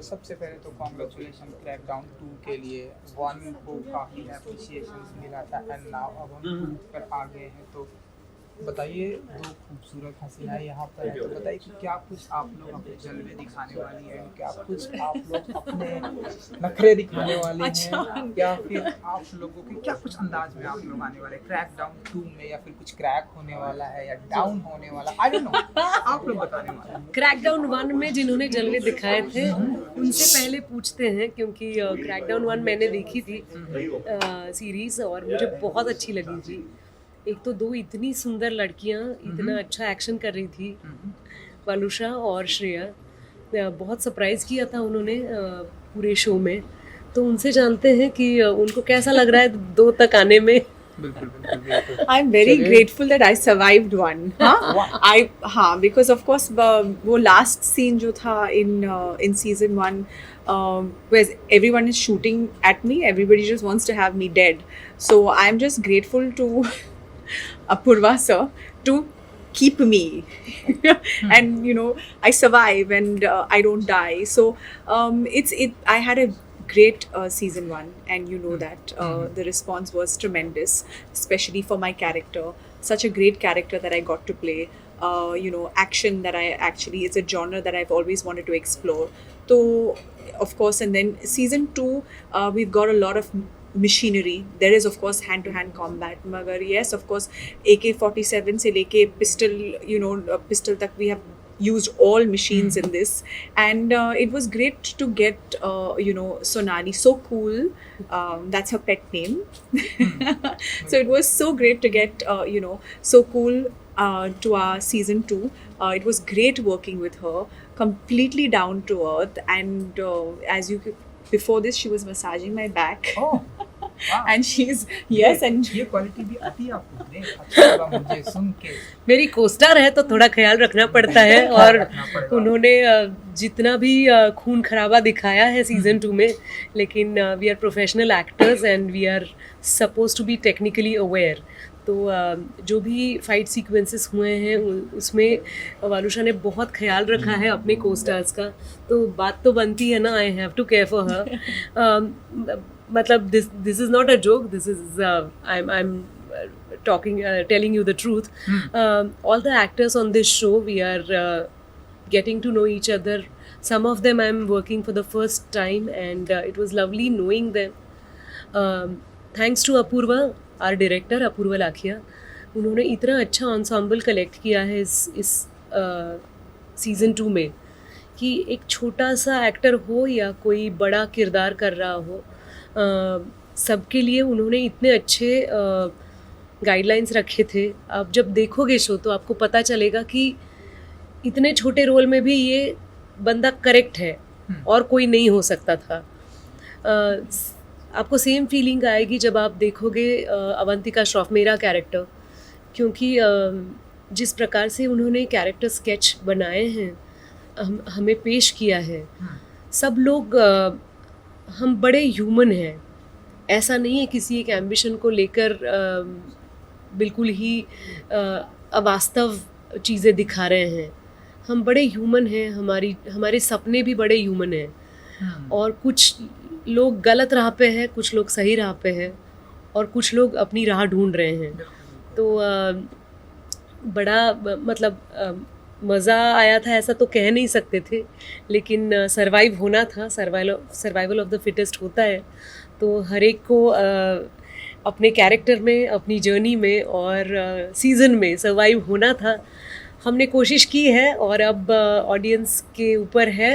सबसे पहले तो कॉन्ग्रेचुलेशन क्रैकडाउन 2 के लिए। 1 को काफ़ी अप्रिसिएशन मिला था एंड नाउ अब हम 2 पर आ गए हैं। तो बताइए, दो खूबसूरत हसीनाएं यहाँ पर है, तो बताइए कि क्या कुछ आप लोग अपने जलवे दिखाने वाली हैं, क्या कुछ आप लोग अपने नखरे दिखाने वाले हैं, या फिर आप लोगों के क्या कुछ अंदाज में आप लोग आने वाले क्रैकडाउन 2 में, या फिर कुछ क्रैक होने वाला है या डाउन होने वाला, आई डोंट नो, आप लोग बताने वाले हैं। क्रैकडाउन 1 में जिन्होंने जलवे दिखाए थे उनसे पहले पूछते हैं, क्योंकि क्रैकडाउन 1 मैंने देखी थी सीरीज और मुझे बहुत अच्छी लगी थी। एक तो दो इतनी सुंदर लड़कियां इतना अच्छा एक्शन कर रही थी, वालुषा और श्रेया, बहुत सरप्राइज किया था उन्होंने पूरे शो में। तो उनसे जानते हैं कि उनको कैसा लग रहा है 2 तक आने में। I'm very grateful that I survived 1. हाँ, because of course वो last scene जो था in season 1, where everyone is shooting at me, everybody just wants to have me dead. So I'm just grateful to Apurva sir to keep me and I survive and I don't die. So I had a great season 1, and that the response was tremendous, especially for my character. Such a great character that I got to play. Action that it's a genre that I've always wanted to explore. So of course, and then season 2, we've got a lot of machinery. There is of course hand to hand combat, magar yes, of course AK-47 se leke pistol, pistol tak we have used all machines in this, and it was great to get Sonali, so cool, that's her pet name. So it was so great to get so cool to our season 2. It was great working with her, completely down to earth, and as you before this she was massaging my back. Oh, wow. And she's yes, and ये quality भी आती है आपको, नहीं? अच्छा लगा मुझे सुन के। मेरी कोस्टार है तो थोड़ा ख्याल रखना पड़ता है, और उन्होंने जितना भी खून खराबा दिखाया है सीजन 2 में, लेकिन we are professional actors and we are supposed to be technically aware. तो जो भी फाइट सीक्वेंसेस हुए हैं उसमें वालुषा ने बहुत ख्याल रखा है अपने कोस्टार्स का। तो बात तो बनती है ना, I have to care for her. मतलब this is not a joke, this is I am telling you the truth. All the actors on this show, we are getting to know each other. Some of them I'm working for the first time, and it was lovely knowing them. Thanks to Apurva, our director Apurva Lakhia, उन्होंने इतना अच्छा ensemble collect किया है इस season 2 में, कि एक छोटा सा एक्टर हो या कोई बड़ा किरदार कर रहा हो, सबके लिए उन्होंने इतने अच्छे गाइडलाइंस रखे थे। आप जब देखोगे शो तो आपको पता चलेगा कि इतने छोटे रोल में भी ये बंदा करेक्ट है और कोई नहीं हो सकता था। आपको सेम फीलिंग आएगी जब आप देखोगे अवंतिका श्रॉफ, मेरा कैरेक्टर, क्योंकि जिस प्रकार से उन्होंने कैरेक्टर स्केच बनाए हैं, हमें पेश किया है, सब लोग हम बड़े ह्यूमन हैं। ऐसा नहीं है किसी एक एम्बिशन को लेकर बिल्कुल ही अवास्तव चीज़ें दिखा रहे हैं। हम बड़े ह्यूमन हैं, हमारे सपने भी बड़े ह्यूमन हैं, और कुछ लोग गलत राह पे हैं, कुछ लोग सही राह पे हैं, और कुछ लोग अपनी राह ढूंढ रहे हैं। तो बड़ा मतलब मज़ा आया था, ऐसा तो कह नहीं सकते थे, लेकिन सरवाइव होना था, सर्वाइवल ऑफ द फिटेस्ट होता है। तो हर एक को अपने कैरेक्टर में, अपनी जर्नी में और सीज़न में सर्वाइव होना था। हमने कोशिश की है, और अब ऑडियंस के ऊपर है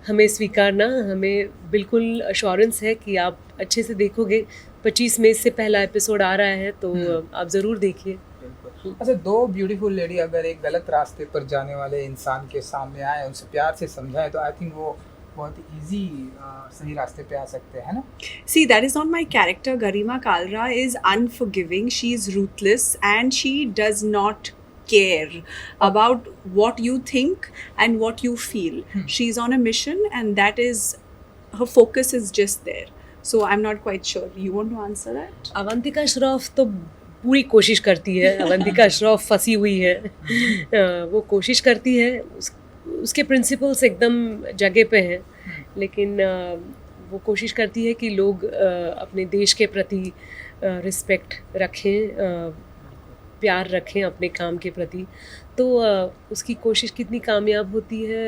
हमें स्वीकारना। हमें बिल्कुल अश्योरेंस है कि आप अच्छे से देखोगे। 25 मई से पहला एपिसोड आ रहा है, तो आप ज़रूर देखिए। अच्छा, 2 ब्यूटीफुल लेडी अगर एक गलत रास्ते पर जाने वाले इंसान के सामने आए, उनसे प्यार से समझाए, तो आई थिंक वो बहुत इजी सही रास्ते पे आ सकते हैं ना। See, that is not my character. Garima Kalra is unforgiving. She is ruthless, and she does not care about what you think and what you feel. She's on a mission, and that is her focus is just there. So I'm not quite sure. You want to answer that? Avantika Shroff तो पूरी कोशिश करती है। अवंतिका श्रॉफ फंसी हुई है, वो कोशिश करती है, उसके प्रिंसिपल्स एकदम जगह पे हैं, लेकिन वो कोशिश करती है कि लोग अपने देश के प्रति रिस्पेक्ट रखें, प्यार रखें अपने काम के प्रति। तो उसकी कोशिश कितनी कामयाब होती है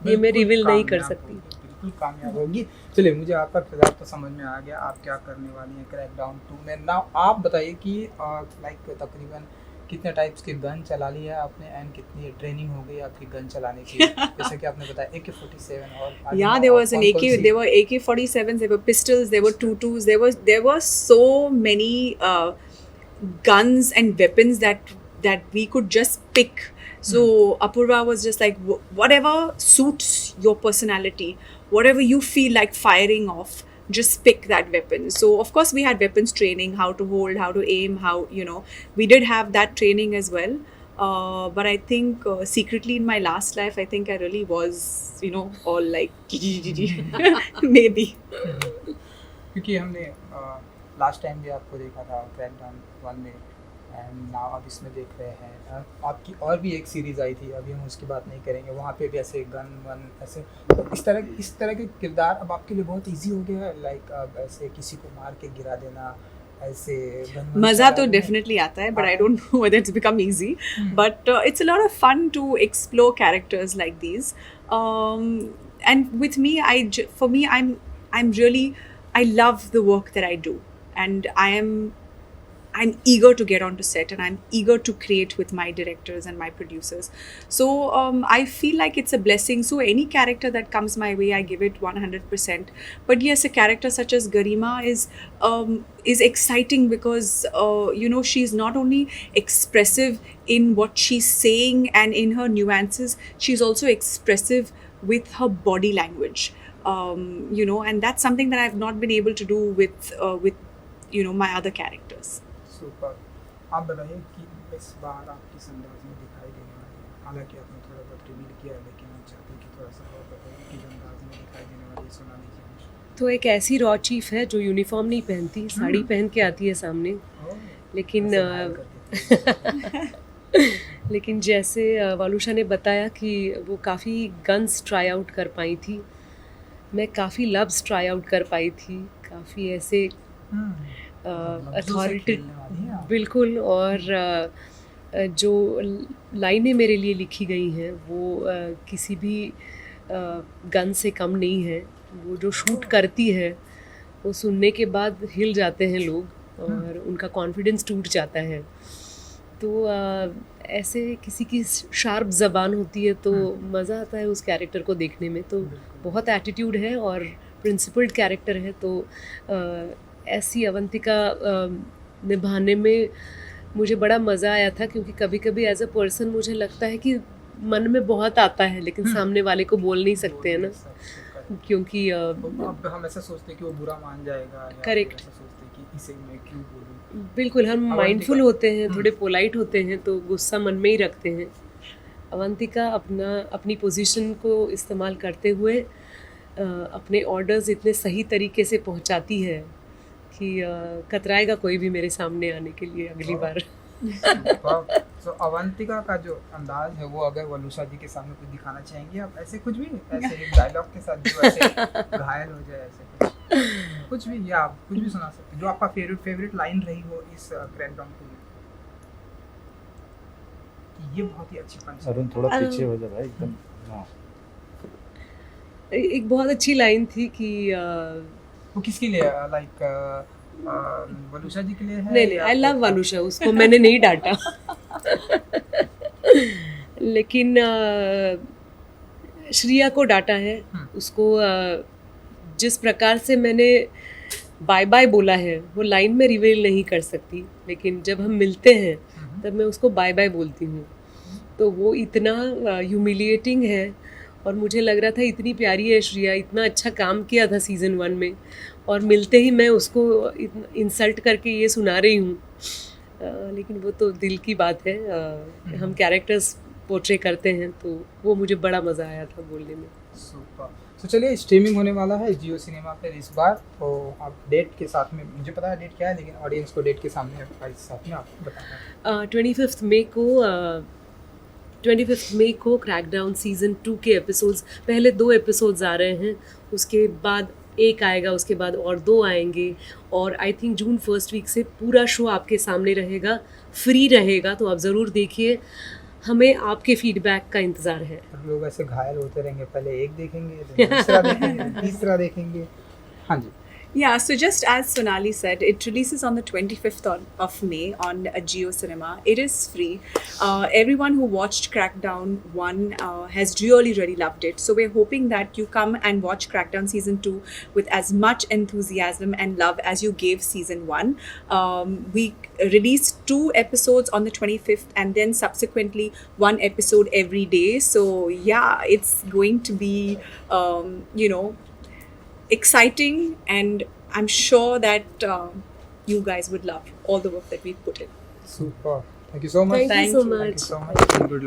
ये मैं रिवील नहीं कर सकती। बिल्कुल कामयाब होगी। चलिए, मुझे आपका किरदार तो समझ में आ गया, आप क्या करने वाली हैं क्रैकडाउन 2 में। नाउ आप बताइए कि लाइक तकरीबन कितने टाइप्स के गन चला लिया है आपने एंड कितनी ट्रेनिंग हो गई आपकी गन चलाने की? जैसे कि आपने बताया AK-47 और yeah, there was an AK, there were AK-47s, there were pistols, there were 22s, there were so many guns and weapons that we could just pick. So Apurva was just like, whatever suits your personality, whatever you feel like firing off, just pick that weapon. So of course we had weapons training, how to hold, how to aim, how, we did have that training as well. But I think secretly in my last life, I think I really was, all like maybe. क्योंकि हमने last time भी आपको देखा था crackdown 1 में and now अब इसमें देख रहे हैं। आपकी और भी एक सीरीज़ आई थी, अभी हम उसकी बात नहीं करेंगे, वहाँ पे भी ऐसे गन वन ऐसे इस तरह के किरदार अब आपके लिए बहुत इजी हो गया है, लाइक अब ऐसे किसी को मार के गिरा देना, ऐसे मज़ा तो डेफिनेटली आता है, but I don't know whether it's become easy, but it's a lot of fun to explore characters like these, and with me for me I'm really, I love the work that I do, and I'm eager to get onto set, and I'm eager to create with my directors and my producers. So I feel like it's a blessing. So any character that comes my way, I give it 100%. But yes, a character such as Garima is exciting because she's not only expressive in what she's saying and in her nuances, she's also expressive with her body language. And that's something that I've not been able to do with my other characters. Super. आप बताइए कि इस बार आप किस अंदाज में दिखाई देने वाली हैं? हालांकि आपने थोड़ा बहुत रिवील किया है, लेकिन हम चाहते हैं कि थोड़ा सा और बताइए किस अंदाज में दिखाई देने वाली है, सुना दीजिए। तो एक ऐसी रॉ चीफ है जो यूनिफॉर्म नहीं पहनती, साड़ी पहन के आती है सामने, लेकिन लेकिन जैसे वालुषा ने बताया कि वो काफ़ी गन्स ट्राई आउट कर पाई थी, मैं काफ़ी लव्स ट्राई आउट कर पाई थी, काफ़ी ऐसे अथॉरिटी बिल्कुल, और जो लाइनें मेरे लिए लिखी गई हैं वो किसी भी गन से कम नहीं है। वो जो शूट करती है वो सुनने के बाद हिल जाते हैं लोग और उनका कॉन्फिडेंस टूट जाता है। तो ऐसे किसी की शार्प ज़बान होती है तो मज़ा आता है उस कैरेक्टर को देखने में। तो बहुत एटीट्यूड है और प्रिंसिपल्ड कैरेक्टर है, तो ऐसी अवंतिका निभाने में मुझे बड़ा मज़ा आया था, क्योंकि कभी कभी एज अ पर्सन मुझे लगता है कि मन में बहुत आता है लेकिन सामने वाले को बोल नहीं सकते हैं ना, क्योंकि हम ऐसा सोचते हैं कि वो बुरा मान जाएगा, करेक्ट, सोचते हैं कि इसे मैं क्यों बोलूं। बिल्कुल, हम माइंडफुल होते हैं, थोड़े पोलाइट होते हैं, तो गुस्सा मन में ही रखते हैं। अवंतिका अपनी पोजीशन को इस्तेमाल करते हुए अपने ऑर्डर्स इतने सही तरीके से पहुंचाती है कि कतराएगा कोई भी मेरे सामने आने के लिए अगली बार। तो अवंतिका का जो अंदाज है वो अगर वलुषा जी के सामने कुछ दिखाना चाहेंगे आप, ऐसे कुछ भी, ऐसे एक डायलॉग के साथ जो ऐसे घायल हो जाए, ऐसे कुछ भी, या आप कुछ भी सुना सकते हैं जो आपका फेवरेट लाइन रही हो इस क्रैकडाउन 2 में? ये बहुत ही अच्छी पंच। अरुण थोड़ा पीछे हो जा भाई एकदम। हाँ, एक बहुत अच्छी लाइन थी कि वो किसके लिए, लाइक वलुषा जी के लिए है? नहीं, आई लव वलुषा, उसको मैंने नहीं डांटा लेकिन श्रिया को डांटा है। उसको जिस प्रकार से मैंने बाय बाय बोला है वो लाइन में रिवील नहीं कर सकती, लेकिन जब हम मिलते हैं तब मैं उसको बाय बाय बोलती हूँ। तो वो इतना ह्यूमिलिएटिंग है और मुझे लग रहा था इतनी प्यारी है श्रिया, इतना अच्छा काम किया था सीज़न 1 में, और मिलते ही मैं उसको इंसल्ट करके ये सुना रही हूँ। लेकिन वो तो दिल की बात है, हम कैरेक्टर्स पोर्ट्रे करते हैं, तो वो मुझे बड़ा मज़ा आया था बोलने में। सुपर। तो चलिए, स्ट्रीमिंग होने वाला है जियो सिनेमा पर इस बार, तो आप डेट के साथ में, मुझे पता है डेट क्या है, लेकिन ऑडियंस को डेट के सामने साथ में आप बताना। 25 मई को 25 मई को क्रैकडाउन सीज़न 2 के एपिसोड्स, पहले 2 एपिसोड्स आ रहे हैं, उसके बाद एक आएगा, उसके बाद और 2 आएंगे, और I think June first week से पूरा शो आपके सामने रहेगा, फ्री रहेगा, तो आप ज़रूर देखिए। हमें आपके फीडबैक का इंतज़ार है। लोग ऐसे घायल होते रहेंगे, पहले एक देखेंगे, फिर दूसरा देखेंगे, तीसरा देखेंगे। हाँ जी। Yeah, so just as Sonali said, it releases on the 25th of May on Jio Cinema. It is free. Everyone who watched Crackdown 1 has really loved it. So we're hoping that you come and watch Crackdown Season 2 with as much enthusiasm and love as you gave Season 1. We released 2 episodes on the 25th and then subsequently 1 episode every day. So yeah, it's going to be, exciting, and I'm sure that you guys would love all the work that we've put in. Super. Thank you so much. Thank you so Thank you. much. Thank you so much. Good luck.